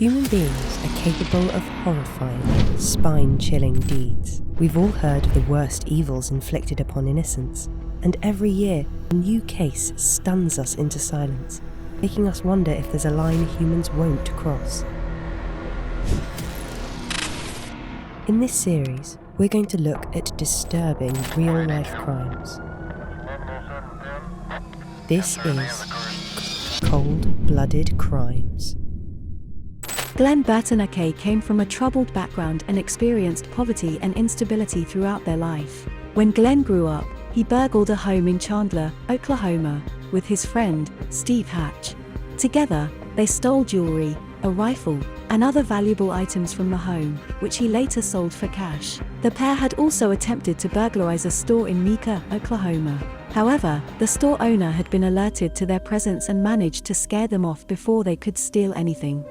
Human beings are capable of horrifying, spine-chilling deeds. We've all heard of the worst evils inflicted upon innocents, and every year a new case stuns us into silence, making us wonder if there's a line humans won't cross. In this series, we're going to look at disturbing real-life crimes. This is Cold-Blooded Crimes. Glen Burton came from a troubled background and experienced poverty and instability throughout their life. When Glen grew up, he burgled a home in Chandler, Oklahoma, with his friend, Steve Hatch. Together, they stole jewelry, a rifle, and other valuable items from the home, which he later sold for cash. The pair had also attempted to burglarize a store in Meeker, Oklahoma. However, the store owner had been alerted to their presence and managed to scare them off before they could steal anything.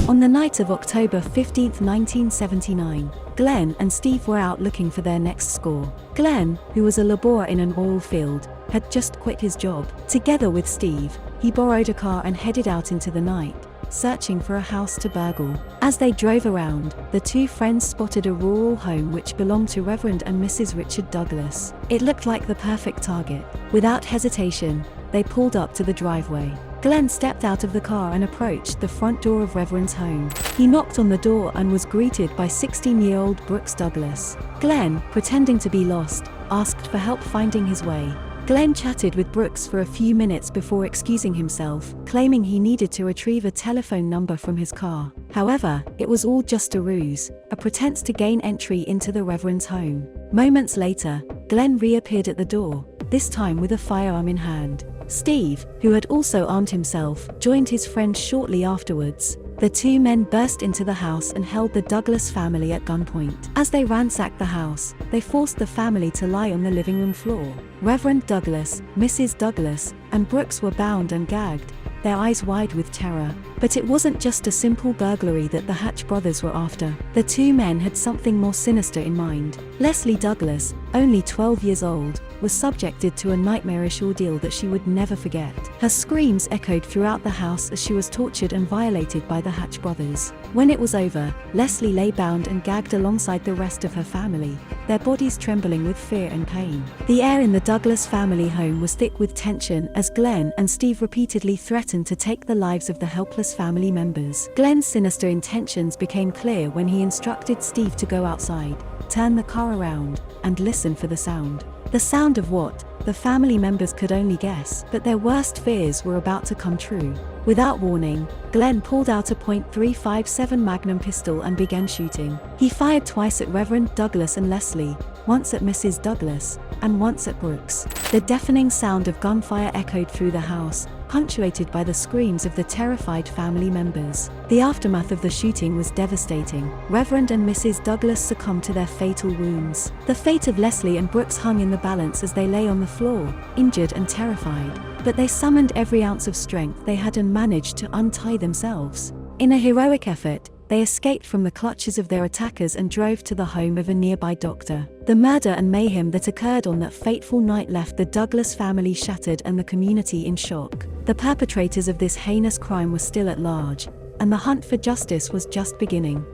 On the night of October 15, 1979, Glen and Steve were out looking for their next score. Glen, who was a laborer in an oil field, had just quit his job. Together with Steve, he borrowed a car and headed out into the night, searching for a house to burgle. As they drove around, the two friends spotted a rural home which belonged to Reverend and Mrs. Richard Douglas. It looked like the perfect target. Without hesitation, they pulled up to the driveway. Glen stepped out of the car and approached the front door of Reverend's home. He knocked on the door and was greeted by 16-year-old Brooks Douglas. Glen, pretending to be lost, asked for help finding his way. Glen chatted with Brooks for a few minutes before excusing himself, claiming he needed to retrieve a telephone number from his car. However, it was all just a ruse, a pretense to gain entry into the Reverend's home. Moments later, Glen reappeared at the door, this time with a firearm in hand. Steve, who had also armed himself, joined his friend shortly afterwards. The two men burst into the house and held the Douglas family at gunpoint. As they ransacked the house, they forced the family to lie on the living room floor. Reverend Douglas, Mrs. Douglas, and Brooks were bound and gagged, their eyes wide with terror. But it wasn't just a simple burglary that the Hatch brothers were after. The two men had something more sinister in mind. Leslie Douglas, only 12 years old, was subjected to a nightmarish ordeal that she would never forget. Her screams echoed throughout the house as she was tortured and violated by the Hatch brothers. When it was over, Leslie lay bound and gagged alongside the rest of her family, their bodies trembling with fear and pain. The air in the Douglas family home was thick with tension as Glen and Steve repeatedly threatened to take the lives of the helpless family members. Glen's sinister intentions became clear when he instructed Steve to go outside, turn the car around, and listen for the sound. The sound of what? The family members could only guess, but their worst fears were about to come true. Without warning, Glen pulled out a .357 Magnum pistol and began shooting. He fired twice at Reverend Douglas and Leslie, once at Mrs. Douglas, and once at Brooks. The deafening sound of gunfire echoed through the house, punctuated by the screams of the terrified family members. The aftermath of the shooting was devastating. Reverend and Mrs. Douglas succumbed to their fatal wounds. The fate of Leslie and Brooks hung in the balance as they lay on the floor, injured and terrified. But they summoned every ounce of strength they had and managed to untie themselves. In a heroic effort, they escaped from the clutches of their attackers and drove to the home of a nearby doctor. The murder and mayhem that occurred on that fateful night left the Douglas family shattered and the community in shock. The perpetrators of this heinous crime were still at large, and the hunt for justice was just beginning.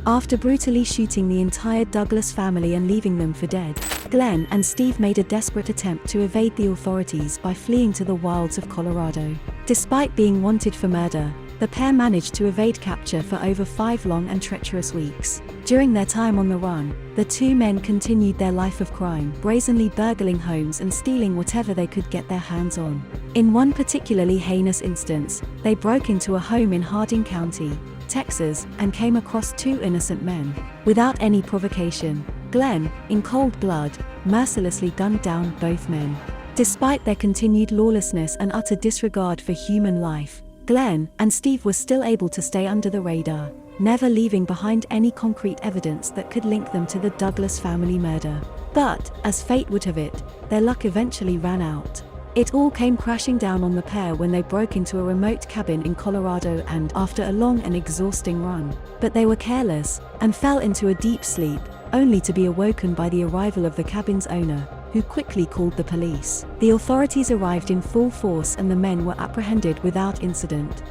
After brutally shooting the entire Douglas family and leaving them for dead, Glen and Steve made a desperate attempt to evade the authorities by fleeing to the wilds of Colorado. Despite being wanted for murder, the pair managed to evade capture for over 5 long and treacherous weeks. During their time on the run, the two men continued their life of crime, brazenly burgling homes and stealing whatever they could get their hands on. In one particularly heinous instance, they broke into a home in Hardin County, Texas, and came across 2 innocent men. Without any provocation, Glen, in cold blood, mercilessly gunned down both men. Despite their continued lawlessness and utter disregard for human life, Glen and Steve were still able to stay under the radar, never leaving behind any concrete evidence that could link them to the Douglas family murder. But, as fate would have it, their luck eventually ran out. It all came crashing down on the pair when they broke into a remote cabin in Colorado and, after a long and exhausting run, but they were careless and fell into a deep sleep, only to be awoken by the arrival of the cabin's owner, who quickly called the police. The authorities arrived in full force and the men were apprehended without incident.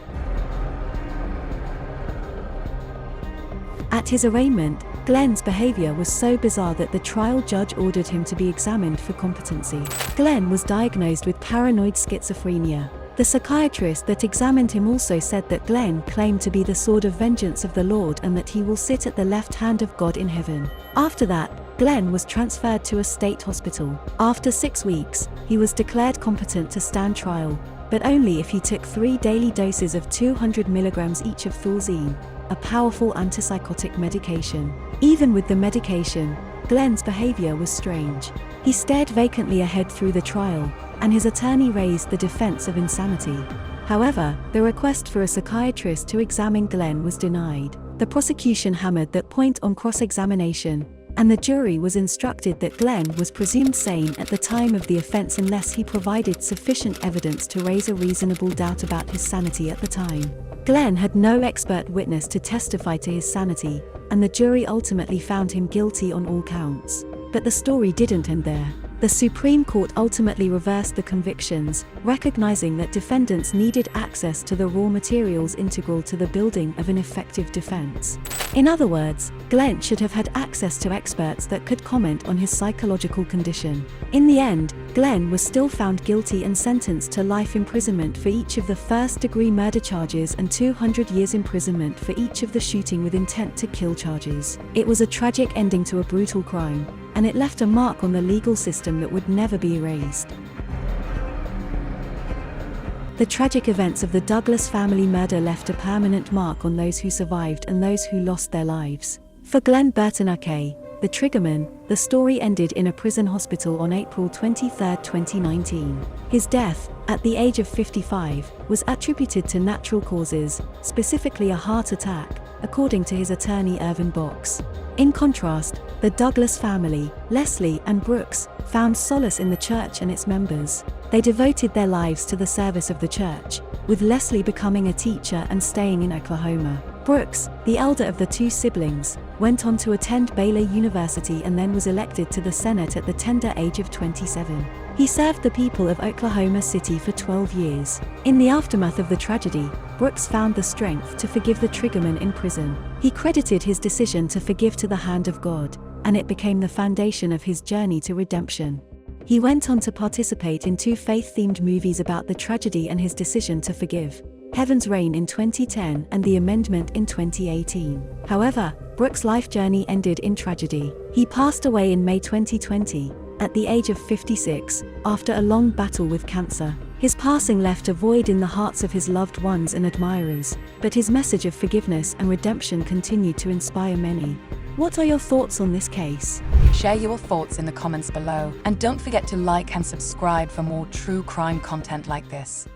At his arraignment, Glen's behavior was so bizarre that the trial judge ordered him to be examined for competency. Glen was diagnosed with paranoid schizophrenia. The psychiatrist that examined him also said that Glen claimed to be the sword of vengeance of the Lord and that he will sit at the left hand of God in heaven. After that, Glen was transferred to a state hospital. After 6 weeks, he was declared competent to stand trial, but only if he took 3 daily doses of 200 milligrams each of Thulzine, a powerful antipsychotic medication. Even with the medication, Glen's behavior was strange. He stared vacantly ahead through the trial, and his attorney raised the defense of insanity. However, the request for a psychiatrist to examine Glen was denied. The prosecution hammered that point on cross-examination, and the jury was instructed that Glen was presumed sane at the time of the offense unless he provided sufficient evidence to raise a reasonable doubt about his sanity at the time. Glen had no expert witness to testify to his sanity, and the jury ultimately found him guilty on all counts. But the story didn't end there. The Supreme Court ultimately reversed the convictions, recognizing that defendants needed access to the raw materials integral to the building of an effective defense. In other words, Glen should have had access to experts that could comment on his psychological condition. In the end, Glen was still found guilty and sentenced to life imprisonment for each of the first-degree murder charges and 200 years imprisonment for each of the shooting with intent to kill charges. It was a tragic ending to a brutal crime, and it left a mark on the legal system that would never be erased. The tragic events of the Douglas family murder left a permanent mark on those who survived and those who lost their lives. For Glen Burton, the triggerman, the story ended in a prison hospital on April 23, 2019. His death, at the age of 55, was attributed to natural causes, specifically a heart attack, according to his attorney Irvin Box. In contrast, the Douglas family, Leslie and Brooks, found solace in the church and its members. They devoted their lives to the service of the church, with Leslie becoming a teacher and staying in Oklahoma. Brooks, the elder of the 2 siblings, went on to attend Baylor University and then was elected to the Senate at the tender age of 27. He served the people of Oklahoma City for 12 years. In the aftermath of the tragedy, Brooks found the strength to forgive the triggerman in prison. He credited his decision to forgive to the hand of God, and it became the foundation of his journey to redemption. He went on to participate in 2 faith-themed movies about the tragedy and his decision to forgive: Heaven's Rain in 2010 and The Amendment in 2018. However, Brooks' life journey ended in tragedy. He passed away in May 2020, at the age of 56, after a long battle with cancer. His passing left a void in the hearts of his loved ones and admirers, but his message of forgiveness and redemption continued to inspire many. What are your thoughts on this case? Share your thoughts in the comments below, and don't forget to like and subscribe for more true crime content like this.